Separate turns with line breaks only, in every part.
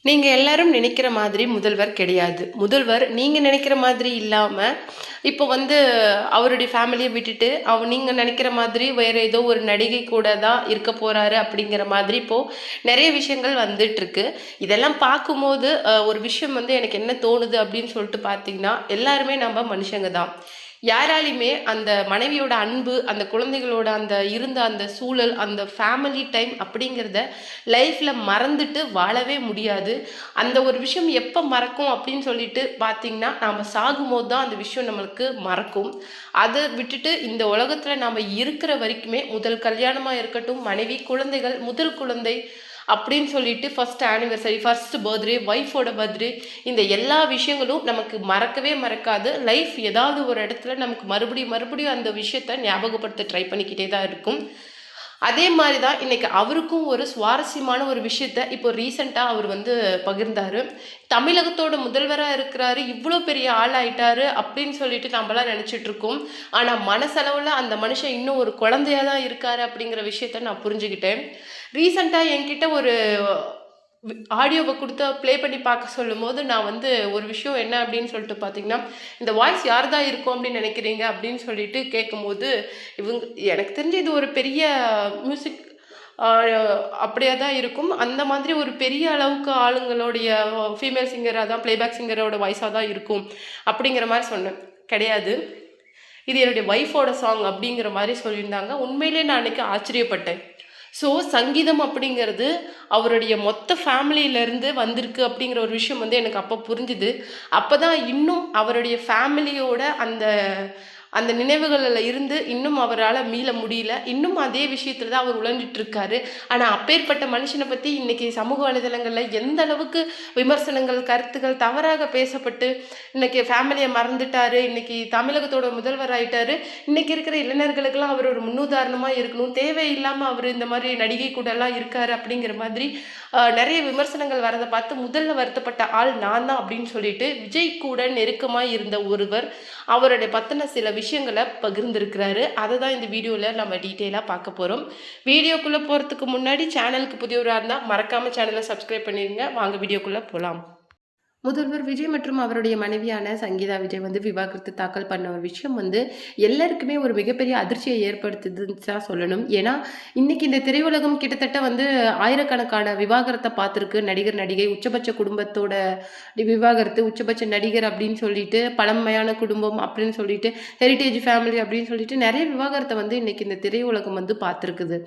நீங்க எல்லாரும் நினைக்கிற மாதிரி முதல்வர் கிடையாது. முதல்வர் நீங்க நினைக்கிற மாதிரி இல்லாம, இப்போ அவருடைய ஃபேமிலிய விட்டுட்டு, நீங்க நினைக்கிற மாதிரி வேற ஏதோ ஒரு நடிகை கூட தான் இருக்க போறாரு அப்படிங்கிற மாதிரி இப்போ நெறைய விஷயங்கள் வந்துட்டுருக்கு. இதெல்லாம் பார்க்கும்போது ஒரு விஷயம் எனக்கு என்ன தோணுது அப்படின்னு சொல்லிட்டு பார்த்தீங்கன்னா, எல்லாருமே நம்ம மனுஷங்க தான். யாராலையுமே அந்த மனைவியோட அன்பு, அந்த குழந்தைகளோட இருந்த அந்த சூழல், அந்த ஃபேமிலி டைம் அப்படிங்கிறத லைஃப்ல மறந்துட்டு வாழவே முடியாது. அந்த ஒரு விஷயம் எப்போ மறக்கும் அப்படின்னு சொல்லிட்டு பார்த்தீங்கன்னா, நாம சாகும்போது தான் அந்த விஷயம் நம்மளுக்கு மறக்கும். அதை விட்டுட்டு இந்த உலகத்துல நாம இருக்கிற வரைக்குமே முதல் கல்யாணமா இருக்கட்டும், மனைவி, குழந்தைகள், முதல் குழந்தை அப்படின்னு சொல்லிட்டு ஃபர்ஸ்ட் ஆனிவர்சரி, ஃபர்ஸ்ட் பர்த்டே, ஒய்ஃபோட பர்த்டே, இந்த எல்லா விஷயங்களும் நமக்கு மறக்கவே மறக்காது. லைஃப் ஏதாவது ஒரு இடத்துல நமக்கு மறுபடியும் மறுபடியும் அந்த விஷயத்த ஞாபகப்படுத்த ட்ரை பண்ணிக்கிட்டே தான் இருக்கும். அதே மாதிரி தான் இன்னைக்கு அவருக்கும் ஒரு சுவாரஸ்யமான ஒரு விஷயத்த இப்போ ரீசெண்டாக அவர் பகிர்ந்தாரு. தமிழகத்தோட முதல்வராக இருக்கிறாரு, இவ்வளோ பெரிய ஆள் ஆயிட்டாரு அப்படின்னு சொல்லிட்டு நம்மளாம் நினச்சிட்டு இருக்கோம். ஆனால் மனசளவில் அந்த மனுஷன் இன்னும் ஒரு குழந்தையா தான் இருக்காரு அப்படிங்கிற விஷயத்த நான் புரிஞ்சுக்கிட்டேன். ரீசெண்டாக என்கிட்ட ஒரு ஆடியோவை கொடுத்து ப்ளே பண்ணி பார்க்க சொல்லும்போது நான் ஒரு விஷயம் என்ன அப்படின்னு சொல்லிட்டு பார்த்தீங்கன்னா, இந்த வாய்ஸ் யார் தான் இருக்கும் அப்படின்னு நினைக்கிறீங்க அப்படின்னு சொல்லிட்டு கேட்கும்போது, எனக்கு தெரிஞ்சு இது ஒரு பெரிய மியூசிக் அப்படியே தான் இருக்கும். அந்த மாதிரி ஒரு பெரிய அளவுக்கு ஆளுங்களுடைய ஃபீமேல் சிங்கராக தான், ப்ளேபேக் சிங்கரோட வாய்ஸாக தான் இருக்கும் அப்படிங்கிற மாதிரி சொன்னேன். கிடையாது, இது என்னுடைய ஒய்ஃபோட சாங் அப்படிங்கிற மாதிரி சொல்லியிருந்தாங்க. உண்மையிலே நான் அன்றைக்கி ஆச்சரியப்பட்டேன். ஸோ சங்கீதம் அப்படிங்கிறது அவருடைய மொத்த ஃபேமிலியிலேருந்து வந்திருக்கு அப்படிங்கிற ஒரு விஷயம் எனக்கு அப்போ புரிஞ்சுது. அப்போ தான் இன்னும் அவருடைய ஃபேமிலியோட அந்த அந்த நினைவுகளில் இருந்து இன்னும் அவரால் மீள முடியல. இன்னும் அதே விஷயத்தில் தான் அவர் உழந்துட்டு இருக்காரு. ஆனால் அப்பேற்பட்ட மனுஷனை பற்றி இன்னைக்கு சமூக வலைதளங்களில் எந்த அளவுக்கு விமர்சனங்கள், கருத்துக்கள் தவறாக பேசப்பட்டு இன்னைக்கு ஃபேமிலியை மறந்துட்டாரு, இன்னைக்கு தமிழகத்தோட முதல்வர் ஆயிட்டாரு, இன்னைக்கு இருக்கிற இளைஞர்களுக்கெல்லாம் அவர் ஒரு முன்னுதாரணமாக இருக்கணும், தேவையில்லாமல் அவர் இந்த மாதிரி நடிகை கூட எல்லாம் இருக்காரு அப்படிங்கிற மாதிரி நிறைய விமர்சனங்கள் வரதை பார்த்து முதல்ல வருத்தப்பட்ட ஆள் நான் தான் அப்படின்னு சொல்லிட்டு விஜய் கூட நெருக்கமாக இருந்த ஒருவர் அவருடைய பற்றின சில விஷயங்களை பகிர்ந்திருக்கிறாரு. அதை தான் இந்த வீடியோவில் நம்ம டீட்டெயிலாக பார்க்க போகிறோம். வீடியோக்குள்ளே போகிறதுக்கு முன்னாடி சேனலுக்கு புதியவராக இருந்தால் மறக்காமல் சேனலை சப்ஸ்கிரைப் பண்ணிடுங்க. வாங்க வீடியோக்குள்ளே போகலாம். முதல்வர் விஜய் மற்றும் அவருடைய மனைவியான சங்கீதா விஜய் விவாகரத்து தாக்கல் பண்ண ஒரு விஷயம் எல்லாருக்குமே ஒரு மிகப்பெரிய அதிர்ச்சியை ஏற்படுத்துதுன்னு தான் சொல்லணும். ஏன்னா இன்னைக்கு இந்த திரையுலகம் கிட்டத்தட்ட ஆயிரக்கணக்கான விவாகரத்தை பார்த்துருக்கு. நடிகர், நடிகை, உச்சபட்ச குடும்பத்தோட விவாகரத்து, உச்சபட்ச நடிகர் அப்படின்னு சொல்லிட்டு, பழமையான குடும்பம் அப்படின்னு சொல்லிட்டு, ஹெரிட்டேஜ் ஃபேமிலி அப்படின்னு சொல்லிட்டு நிறைய விவாகரத்தை இன்னைக்கு இந்த திரையுலகம் பார்த்துருக்குது.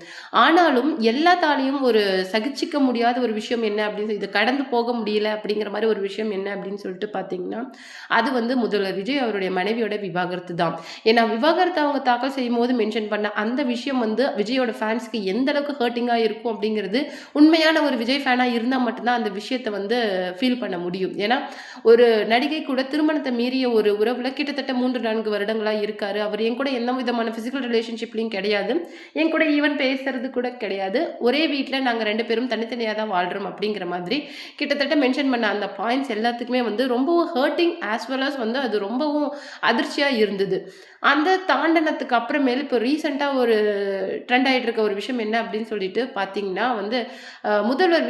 ஆனாலும் எல்லாத்தாலையும் ஒரு சகிச்சிக்க முடியாத ஒரு விஷயம் என்ன அப்படின்னு, இதை கடந்து போக முடியல அப்படிங்கிற மாதிரி ஒரு விஷயம் என்ன அப்படின்னு சொல்லிட்டு பார்த்தீங்கன்னா, அது முதல்வர் விஜய் அவருடைய மனைவியோட விவாகரத்து தான். ஏன்னா விவாகரத்து அவங்க தாக்கல் செய்யும் போது மென்ஷன் பண்ண அந்த விஷயம் விஜயோட ஃபேன்ஸ்க்கு எந்த அளவுக்கு ஹர்ட்டிங்காக இருக்கும் அப்படிங்கிறது, உண்மையான ஒரு விஜய் ஃபேனாக இருந்தால் மட்டும்தான் அந்த விஷயத்தை ஃபீல் பண்ண முடியும். ஏன்னா ஒரு நடிகை கூட திருமணத்தை மீறிய ஒரு உறவுல கிட்டத்தட்ட 3-4 வருடங்களாக இருக்காரு. அவர் என் கூட எந்த விதமான ஃபிசிக்கல் ரிலேஷன்ஷிப்லையும் கிடையாது, என் கூட ஈவன் பேசுறது கூட கிடையாது, ஒரே வீட்டில் நாங்கள் 2 பேரும் தனித்தனியாக தான் வாழ்கிறோம் அப்படிங்கிற மாதிரி கிட்டத்தட்ட மென்ஷன் பண்ண அந்த பாயிண்ட்ஸ் எல்லாத்துக்குமே ரொம்பவும் ஹர்ட்டிங் ஆஸ் வெல் அஸ் அது ரொம்பவும் அதிர்ச்சியாக இருந்தது. அந்த தாண்டனத்துக்கு அப்புறமேல் இப்போ ரீசெண்டாக ஒரு ட்ரெண்ட் ஆகிட்டு இருக்க ஒரு விஷயம் என்ன அப்படின்னு சொல்லிட்டு பார்த்தீங்கன்னா, முதல்வர்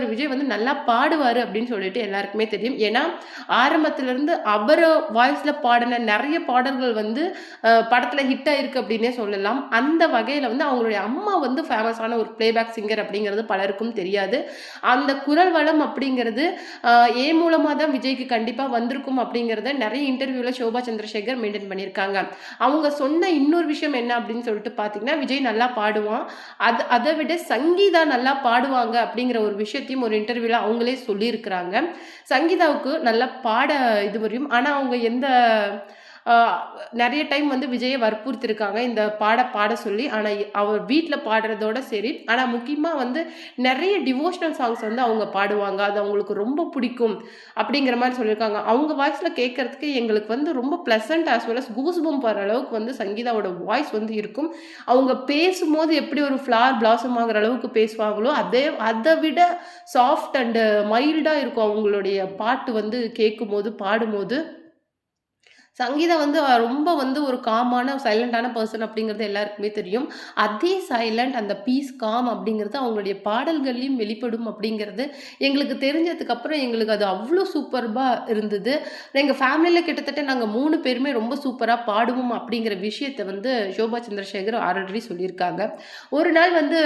விஜய் நல்லா பாடுவார் அப்படின்னு சொல்லிட்டு எல்லாருக்குமே தெரியும். ஏன்னா ஆரம்பத்திலேருந்து அவர் வாய்ஸில் பாடின நிறைய பாடல்கள் படத்தில் ஹிட் ஆயிருக்கு அப்படின்னே சொல்லலாம். அந்த வகையில் அவங்களுடைய அம்மா ஃபேமஸான ஒரு பிளேபேக் சிங்கர் அப்படிங்கிறது பலருக்கும் தெரியாது. அந்த குரல் வளம் அப்படிங்கிறது ஏ மூலமாக தான் விஜய்க்கு கண்டிப்பாக வந்திருக்கும் அப்படிங்கிறத நிறைய இன்டர்வியூவில் சோபா சந்திரசேகர் மெயின்டைன் பண்ணியிருக்காங்க. அவங்க சொன்ன இன்னொரு விஷயம் என்ன அப்படின்னு சொல்லிட்டு பார்த்தீங்கன்னா, விஜய் நல்லா பாடுவான், அதை விட சங்கீதா நல்லா பாடுவாங்க அப்படிங்கிற ஒரு விஷயத்தையும் ஒரு இன்டர்வியூவில் அவங்களே சொல்லியிருக்கிறாங்க. சங்கீதாவுக்கு நல்லா பாட இது வரையும், ஆனால் அவங்க எந்த நிறைய டைம் விஜயை வற்புறுத்திருக்காங்க இந்த பாட சொல்லி. ஆனால் அவர் வீட்டில் பாடுறதோட சரி, ஆனால் முக்கியமாக நிறைய டிவோஷனல் சாங்ஸ் அவங்க பாடுவாங்க, அது அவங்களுக்கு ரொம்ப பிடிக்கும் அப்படிங்கிற மாதிரி சொல்லியிருக்காங்க. அவங்க வாய்ஸில் கேட்கறதுக்கு எங்களுக்கு ரொம்ப pleasant as well as goose bump வர அளவுக்கு சங்கீதாவோட வாய்ஸ் இருக்கும். அவங்க பேசும்போது எப்படி ஒரு ஃப்ளார் பிளாசம் ஆகிற அளவுக்கு பேசுவாங்களோ அதை விட சாஃப்ட் அண்டு மைல்டாக இருக்கும் அவங்களுடைய பாட்டு கேட்கும்போது, பாடும்போது. சங்கீதா வந்து ரொம்ப வந்து ஒரு காமான, சைலண்டான பெர்சன் அப்படிங்கிறது எல்லாருக்குமே தெரியும். அதே சைலண்ட், அந்த பீஸ், காம் அப்படிங்கிறது அவங்களுடைய பாடல்கள்லயும் வெளிப்படும் அப்படிங்கிறது எங்களுக்கு தெரிஞ்சதுக்கப்புறம் எங்களுக்கு அது அவ்ளோ சூப்பர்பா இருந்தது. எங்க ஃபேமிலில கிட்டத்தட்ட நாங்க 3 பேருமே ரொம்ப சூப்பரா பாடுவோம் அப்படிங்கிற விஷயத்த வந்து ஷோபா சந்திரசேகர் ஆல்ரெடி சொல்லியிருக்காங்க. ஒரு நாள் வந்து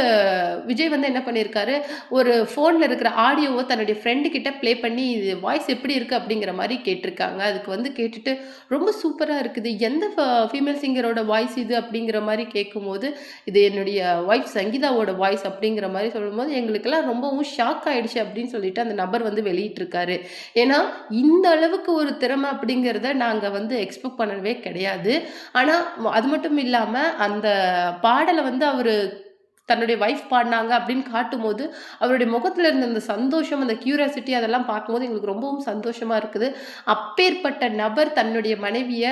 விஜய் வந்து என்ன பண்ணியிருக்காரு, ஒரு ஃபோன்ல இருக்கிற ஆடியோவ தன்னுடைய ஃப்ரெண்டு கிட்ட ப்ளே பண்ணி, "இது வாய்ஸ் எப்படி இருக்கு?" அப்படிங்கிற மாரி கேட்டிருக்காங்க. அதுக்கு வந்து கேட்டுட்டு ரொம்ப சூப்பரா இருக்குது. எந்த ஃபீமேல் சிங்கரோட வாய்ஸ் இது அப்படிங்கிற மாரி கேட்கும்போது, இது என்னுடைய ஒய்ஃப் சங்கீதாவோட வாய்ஸ் அப்படிங்கிற மாரி சொல்லும்போது, எங்களுக்கெல்லாம் ரொம்பவும் ஷாக் ஆயிடுச்சு அப்படின்னு சொல்லிட்டு அந்த நபர் வந்து வெளியிட்டிருக்காரு. ஏன்னா, இந்த அளவுக்கு ஒரு திறமை அப்படிங்கிறத நாங்க வந்து எக்ஸ்பெக்ட் பண்ணவே கிடையாது. ஆனா, அது மட்டும் இல்லாம அந்த பாடல வந்து அவரு தன்னுடைய வைஃப் பாடுனாங்க அப்படின்னு காட்டும்போது, அவருடைய முகத்துல இருந்த அந்த சந்தோஷம், அந்த கியூரியாசிட்டி அதெல்லாம் பார்க்கும்போது எங்களுக்கு ரொம்பவும் சந்தோஷமா இருக்குது. அப்பேற்பட்ட நபர் தன்னுடைய மனைவிய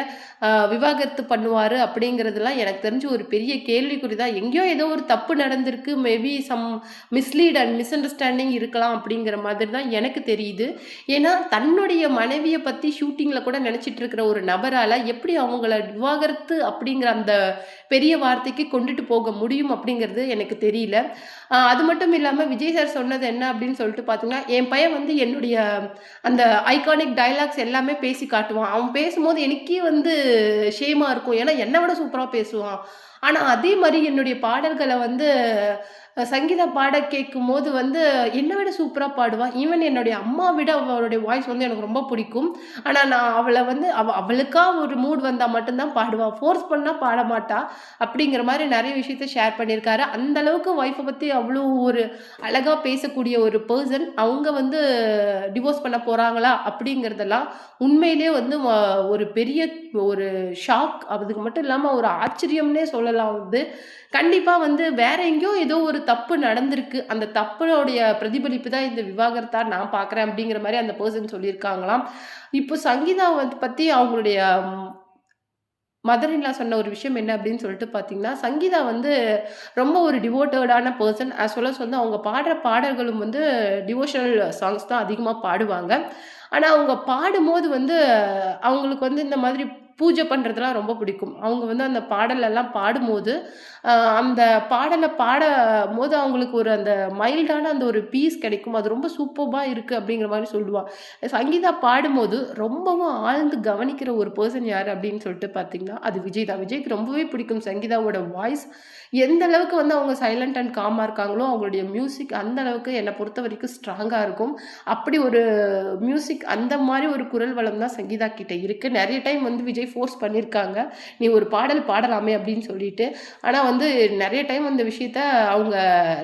விவாகரத்து பண்ணுவாரு அப்படிங்கிறதெல்லாம் எனக்கு தெரிஞ்சு ஒரு பெரிய கேள்விக்குறி தான். எங்கேயோ ஏதோ ஒரு தப்பு நடந்திருக்கு. Maybe some mislead and misunderstanding இருக்கலாம் அப்படிங்கிற மாதிரி தான் எனக்கு தெரியுது. ஏன்னா, தன்னுடைய மனைவிய பத்தி ஷூட்டிங்ல கூட நெனச்சிட்டு இருக்கிற ஒரு நபரால எப்படி அவங்கள விவாகரத்து அப்படிங்கிற அந்த பெரிய வார்த்தைக்கு கொண்டுட்டு போக முடியும் அப்படிங்கிறது எனக்கு தெரியல. அது மட்டும் இல்லாம விஜய் சார் சொன்னது என்ன அப்படின்னு சொல்லிட்டு பார்த்தீங்கன்னா, என் பையன் வந்து என்னுடைய அந்த ஐகானிக் டயலாக்ஸ் எல்லாமே பேசி காட்டுவான். அவன் பேசும்போது எனக்கே வந்து ஷேமா இருக்கும். ஏன்னா, என்ன விட சூப்பரா பேசுவான். ஆனா, அதே மாரி என்னுடைய பாடல்கள வந்து சங்கீதா பாட கேட்கும்போது வந்து என்ன விட சூப்பரா பாடுவா. ஈவன் என்னுடைய அம்மா விட அவளுடைய வாய்ஸ் வந்து எனக்கு ரொம்ப பிடிக்கும். ஆனா, நான் அவள வந்து அவளுக்கா ஒரு மூட் வந்தா மட்டும் தான் பாடுவா. ஃபோர்ஸ் பண்ணா பாட மாட்டா. அப்படிங்கிற மாரி நெறைய விஷயத்த ஷேர் பண்ணியிருக்காரு. அந்த அளவுக்கு ஒய்ஃப பத்தி அவ்ளோ ஒரு அழகா பேசக்கூடிய ஒரு பெர்சன். அவங்க வந்து டிவோர்ஸ் பண்ண போறாங்களா? அப்படிங்கிறதெல்லாம் உண்மையிலேயே வந்து ஒரு பெரிய ஒரு ஷாக். அதுக்கு மட்டும் இல்லாம ஒரு ஆச்சரியம்னே சொல்லலாம் வந்து. கண்டிப்பா வந்து வேற எங்கேயோ ஏதோ ஒரு தப்பு நடந்திருக்கு. அந்த தப்புடைய பிரதிபலிப்பு தான் இந்த விவாகரத்தா நான் பார்க்குறேன் அப்படிங்கிற மாரி அந்த பெர்சன் சொல்லியிருக்காங்களாம். இப்போ சங்கீதா வந்து பத்தி அவங்களுடைய மதர் இன் லா சொன்ன ஒரு விஷயம் என்ன அப்படின்னு சொல்லிட்டு பார்த்தீங்கன்னா, சங்கீதா வந்து ரொம்ப ஒரு டிவோட்டடான பெர்சன். அஸ் வெல் அஸ் வந்து அவங்க பாடுற பாடல்களும் வந்து டிவோஷனல் சாங்ஸ் தான் அதிகமா பாடுவாங்க. ஆனா, அவங்க பாடும்போது வந்து அவங்களுக்கு வந்து இந்த மாதிரி பூஜை பண்றதெல்லாம் ரொம்ப பிடிக்கும். அவங்க வந்து அந்த பாடலெல்லாம் பாடும்போது, அ அந்த பாடல பாடம்போது அவங்களுக்கு ஒரு அந்த மைல்டான அந்த ஒரு பீஸ் கிடைக்கும். அது ரொம்ப சூப்பர்பா இருக்கு அப்படிங்கிற மாரி சொல்லுவா. சங்கீதா பாடும்போது ரொம்பவும் ஆழ்ந்து கவனிக்கிற ஒரு பெர்சன் யாரு அப்படின்னு சொல்லிட்டு பார்த்தீங்கன்னா, அது விஜய் தான். விஜய்க்கு ரொம்பவே பிடிக்கும் சங்கீதாவோட வாய்ஸ். எந்த அளவுக்கு வந்து அவங்க சைலண்ட் அண்ட் காமா இருக்காங்களோ, அவங்களுடைய மியூசிக் அந்த அளவுக்கு என்ன பொறுத்தவரைக்கும் ஸ்ட்ராங்கா இருக்கும். அப்படி ஒரு மியூசிக் அந்த மாரி ஒரு குரல் வளம் தான் சங்கீதா கிட்ட இருக்கு. நெறைய டைம் வந்து விஜய் ஃபோர்ஸ் பண்ணியிருக்காங்க. "நீ ஒரு பாடல் பாடலாமே" அப்படின்னு சொல்லிட்டு. ஆனா வந்து நெறைய டைம் அந்த விஷயத்த அவங்க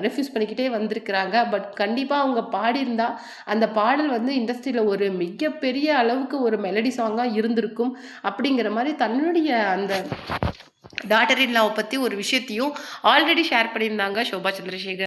ரெஃப்யூஸ் பண்ணிக்கிட்டே வந்திருக்கிறாங்க. பட் கண்டிப்பா அவங்க பாடியிருந்தா, அந்த பாடல் வந்து இண்டஸ்ட்ரியில ஒரு மிகப்பெரிய அளவுக்கு ஒரு மெலடி சாங்கா இருந்திருக்கும். அப்படிங்கிற மாரி தன்னுடைய அந்த டாட்டர் இன் லாவ பத்தி ஒரு விஷயத்தையும் ஆல்ரெடி ஷேர் பண்ணியிருந்தாங்க ஷோபா சந்திரசேகர்.